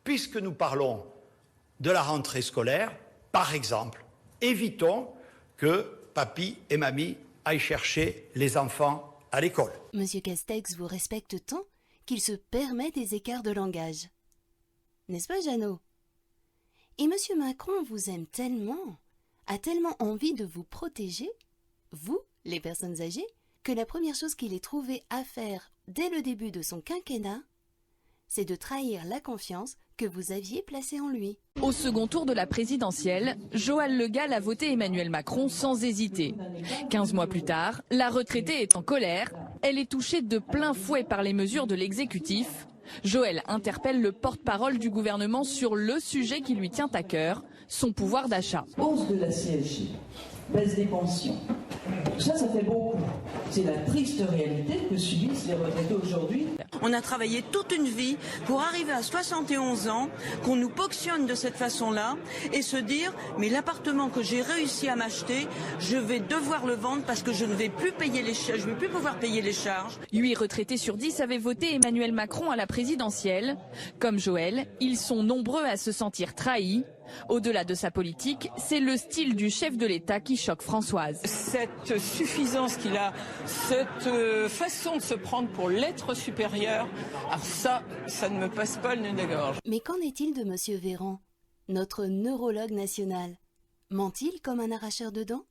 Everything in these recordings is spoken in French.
puisque nous parlons de la rentrée scolaire, par exemple, évitons que papy et mamie aillent chercher les enfants à l'école. Monsieur Castex vous respecte tant qu'il se permet des écarts de langage. N'est-ce pas, Jeannot? Et Monsieur Macron vous aime tellement, a tellement envie de vous protéger, vous, les personnes âgées, que la première chose qu'il ait trouvé à faire dès le début de son quinquennat, c'est de trahir la confiance que vous aviez placée en lui. Au second tour de la présidentielle, Joëlle Le Gall a voté Emmanuel Macron sans hésiter. 15 mois plus tard, la retraitée est en colère. Elle est touchée de plein fouet par les mesures de l'exécutif. Joëlle interpelle le porte-parole du gouvernement sur le sujet qui lui tient à cœur, son pouvoir d'achat. Hausse de la CSG, baisse des pensions. Ça fait beaucoup. C'est la triste réalité que subissent les retraités aujourd'hui. On a travaillé toute une vie pour arriver à 71 ans, qu'on nous ponctionne de cette façon-là et se dire mais l'appartement que j'ai réussi à m'acheter, je vais devoir le vendre parce que je ne vais plus payer je vais plus pouvoir payer les charges. 8 retraités sur 10 avaient voté Emmanuel Macron à la présidentielle. Comme Joëlle, ils sont nombreux à se sentir trahis. Au-delà de sa politique, c'est le style du chef de l'État qui choque Françoise. Cette suffisance qu'il a, cette façon de se prendre pour l'être supérieur, alors ça ne me passe pas le nez de la gorge. Mais qu'en est-il de Monsieur Véran, notre neurologue national? Ment-il comme un arracheur de dents?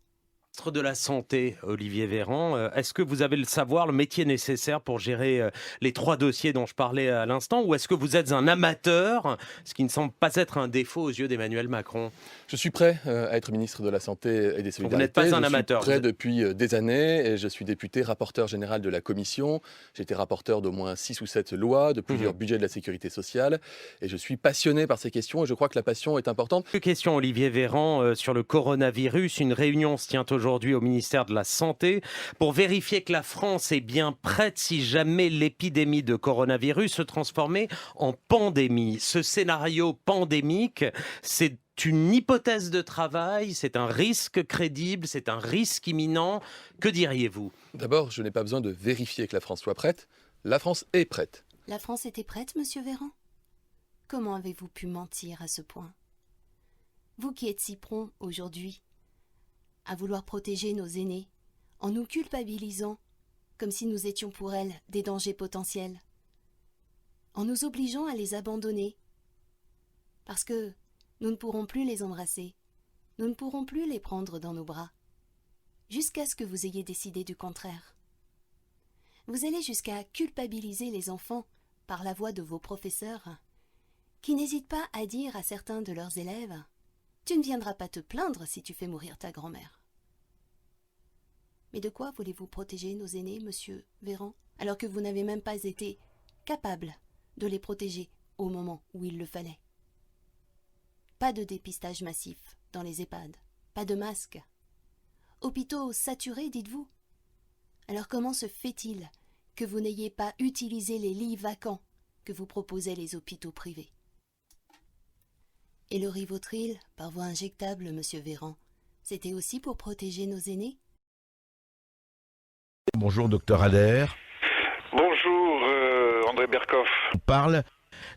Ministre de la Santé, Olivier Véran, est-ce que vous avez le savoir, le métier nécessaire pour gérer les 3 dossiers dont je parlais à l'instant, ou est-ce que vous êtes un amateur, ce qui ne semble pas être un défaut aux yeux d'Emmanuel Macron? Je suis prêt à être ministre de la Santé et des Solidarités. Vous n'êtes pas un amateur. Je suis prêt depuis des années et je suis député, rapporteur général de la Commission. J'ai été rapporteur d'au moins 6 ou 7 lois, de plusieurs budgets de la sécurité sociale. Et je suis passionné par ces questions et je crois que la passion est importante. Une question, Olivier Véran, sur le coronavirus. Une réunion se tient aujourd'hui au ministère de la Santé pour vérifier que la France est bien prête si jamais l'épidémie de coronavirus se transformait en pandémie. Ce scénario pandémique, c'est une hypothèse de travail, c'est un risque crédible, c'est un risque imminent. Que diriez-vous? D'abord, je n'ai pas besoin de vérifier que la France soit prête. La France est prête. La France était prête, Monsieur Véran? Comment avez-vous pu mentir à ce point? Vous qui êtes si prompt aujourd'hui à vouloir protéger nos aînés, en nous culpabilisant, comme si nous étions pour elles des dangers potentiels, en nous obligeant à les abandonner, parce que nous ne pourrons plus les embrasser, nous ne pourrons plus les prendre dans nos bras, jusqu'à ce que vous ayez décidé du contraire. Vous allez jusqu'à culpabiliser les enfants par la voix de vos professeurs, qui n'hésitent pas à dire à certains de leurs élèves « Tu ne viendras pas te plaindre si tu fais mourir ta grand-mère ». Mais de quoi voulez-vous protéger nos aînés, Monsieur Véran, alors que vous n'avez même pas été capable de les protéger au moment où il le fallait? Pas de dépistage massif dans les EHPAD, pas de masques. Hôpitaux saturés, dites-vous? Alors comment se fait-il que vous n'ayez pas utilisé les lits vacants que vous proposaient les hôpitaux privés? Et le Rivotril, par voie injectable, Monsieur Véran, c'était aussi pour protéger nos aînés? Bonjour, docteur Adair. Bonjour, André Berkoff. On parle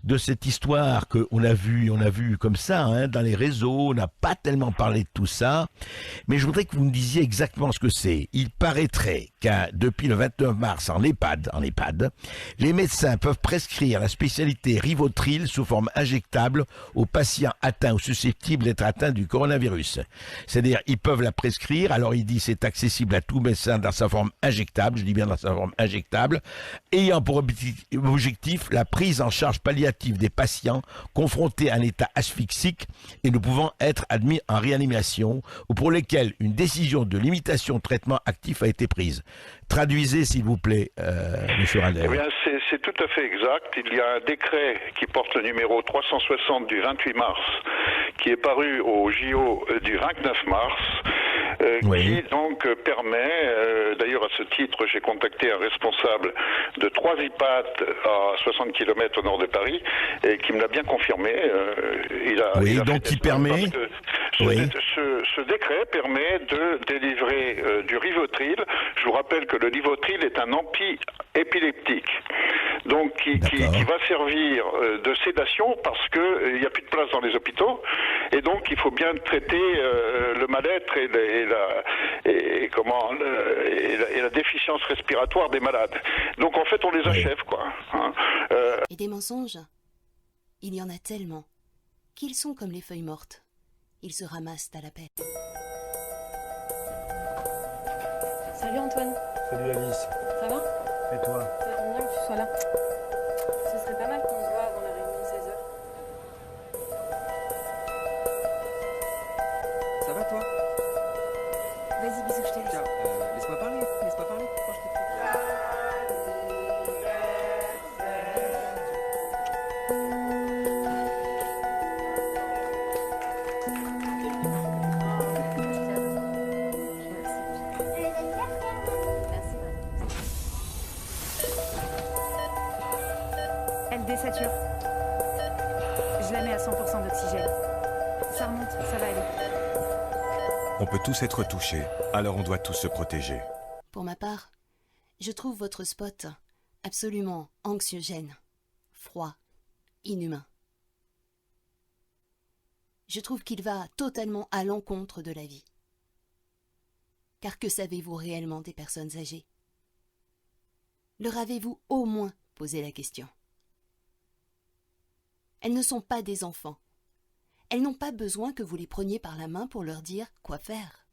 de cette histoire qu'on a vue comme ça, hein, dans les réseaux. On n'a pas tellement parlé de tout ça, mais je voudrais que vous me disiez exactement ce que c'est. Il paraîtrait que depuis le 29 mars en EHPAD, les médecins peuvent prescrire la spécialité Rivotril sous forme injectable aux patients atteints ou susceptibles d'être atteints du coronavirus. C'est-à-dire, ils peuvent la prescrire, alors il dit c'est accessible à tout médecin dans sa forme injectable, je dis bien dans sa forme injectable, ayant pour objectif la prise en charge palliative des patients confrontés à un état asphyxique et ne pouvant être admis en réanimation ou pour lesquels une décision de limitation de traitement actif a été prise. Traduisez, s'il vous plaît, M. Rader. Eh bien, c'est tout à fait exact. Il y a un décret qui porte le numéro 360 du 28 mars, qui est paru au JO du 29 mars, qui donc permet, d'ailleurs à ce titre, j'ai contacté un responsable de 3 EHPAD à 60 km au nord de Paris, et qui me l'a bien confirmé. Ce décret permet de délivrer du Rivotril. Je vous rappelle que le Rivotril est un anti-épileptique. donc qui va servir de sédation parce qu'il n'y a plus de place dans les hôpitaux, et donc il faut bien traiter le mal-être et la déficience respiratoire des malades. Donc en fait on les achève, quoi. Hein. Et des mensonges, il y en a tellement qu'ils sont comme les feuilles mortes. Ils se ramassent à la pelle. Salut Antoine. Salut Alice. Ça va? Et toi? Ça tombe bien que tu sois là. Ce serait pas mal qu'on se voit avant la réunion de 16h. Ça va toi? Vas-y, bisous, je te laisse. Tiens, laisse-moi parler, quand je t'écoute. Elle désature. Je la mets à 100% d'oxygène. Ça remonte, ça va aller. On peut tous être touchés, alors on doit tous se protéger. Pour ma part, je trouve votre spot absolument anxiogène, froid, inhumain. Je trouve qu'il va totalement à l'encontre de la vie. Car que savez-vous réellement des personnes âgées? Leur avez-vous au moins posé la question? Elles ne sont pas des enfants. Elles n'ont pas besoin que vous les preniez par la main pour leur dire quoi faire.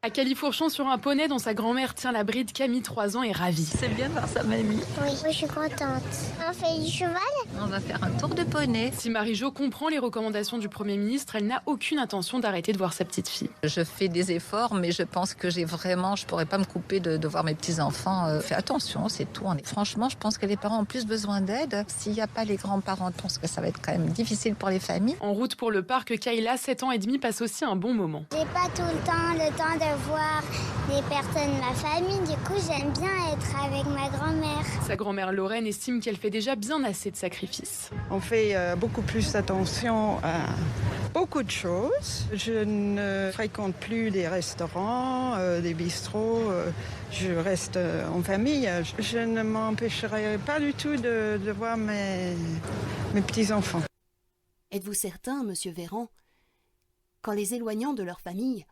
À Califourchon, sur un poney dont sa grand-mère tient la bride, Camille, 3 ans, est ravie. C'est bien de voir sa mamie. Oui, je suis contente. On fait du cheval? On va faire un tour de poney. Si Marie-Jo comprend les recommandations du Premier ministre, elle n'a aucune intention d'arrêter de voir sa petite fille. Je fais des efforts, mais je pense que je pourrais pas me couper de voir mes petits-enfants. Fais attention, c'est tout. Franchement, je pense que les parents ont plus besoin d'aide. S'il n'y a pas les grands-parents, je pense que ça va être quand même difficile pour les familles. En route pour le parc, Kayla, 7 ans et demi, passe aussi un bon moment. J'ai pas tout le temps de voir des personnes de ma famille. Du coup, j'aime bien être avec ma grand-mère. Sa grand-mère Lorraine estime qu'elle fait déjà bien assez de sacrifices. On fait beaucoup plus attention à beaucoup de choses. Je ne fréquente plus des restaurants, des bistrots. Je reste en famille. Je ne m'empêcherai pas du tout de voir mes petits-enfants. Êtes-vous certain, monsieur Véran, qu'en les éloignant de leur famille,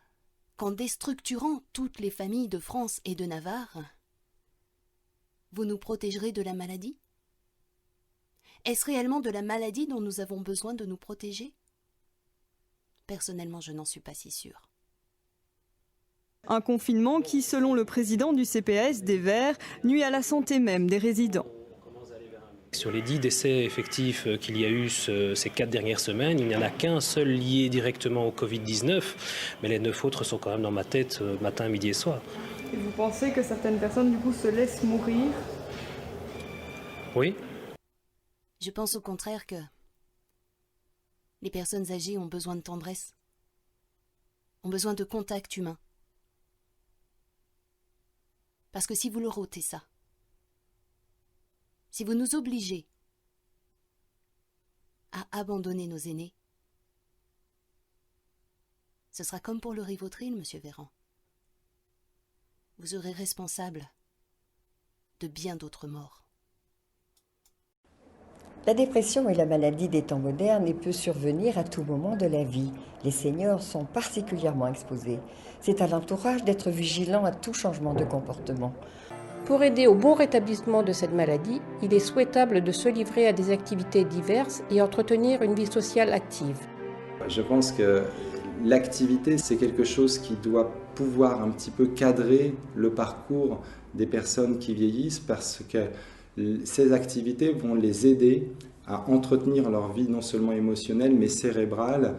qu'en déstructurant toutes les familles de France et de Navarre, vous nous protégerez de la maladie? Est-ce réellement de la maladie dont nous avons besoin de nous protéger? Personnellement, je n'en suis pas si sûre. Un confinement qui, selon le président du CPS des Verts, nuit à la santé même des résidents. Sur les 10 décès effectifs qu'il y a eu ces 4 dernières semaines, il n'y en a qu'un seul lié directement au Covid-19, mais les 9 autres sont quand même dans ma tête matin, midi et soir. Et vous pensez que certaines personnes, du coup, se laissent mourir? Oui. Je pense au contraire que les personnes âgées ont besoin de tendresse, ont besoin de contact humain. Parce que si vous leur ôtez ça, si vous nous obligez à abandonner nos aînés, ce sera comme pour le Rivotril, monsieur Véran. Vous serez responsable de bien d'autres morts. La dépression est la maladie des temps modernes et peut survenir à tout moment de la vie. Les seniors sont particulièrement exposés. C'est à l'entourage d'être vigilant à tout changement de comportement. Pour aider au bon rétablissement de cette maladie, il est souhaitable de se livrer à des activités diverses et entretenir une vie sociale active. Je pense que l'activité, c'est quelque chose qui doit pouvoir un petit peu cadrer le parcours des personnes qui vieillissent parce que ces activités vont les aider à entretenir leur vie non seulement émotionnelle mais cérébrale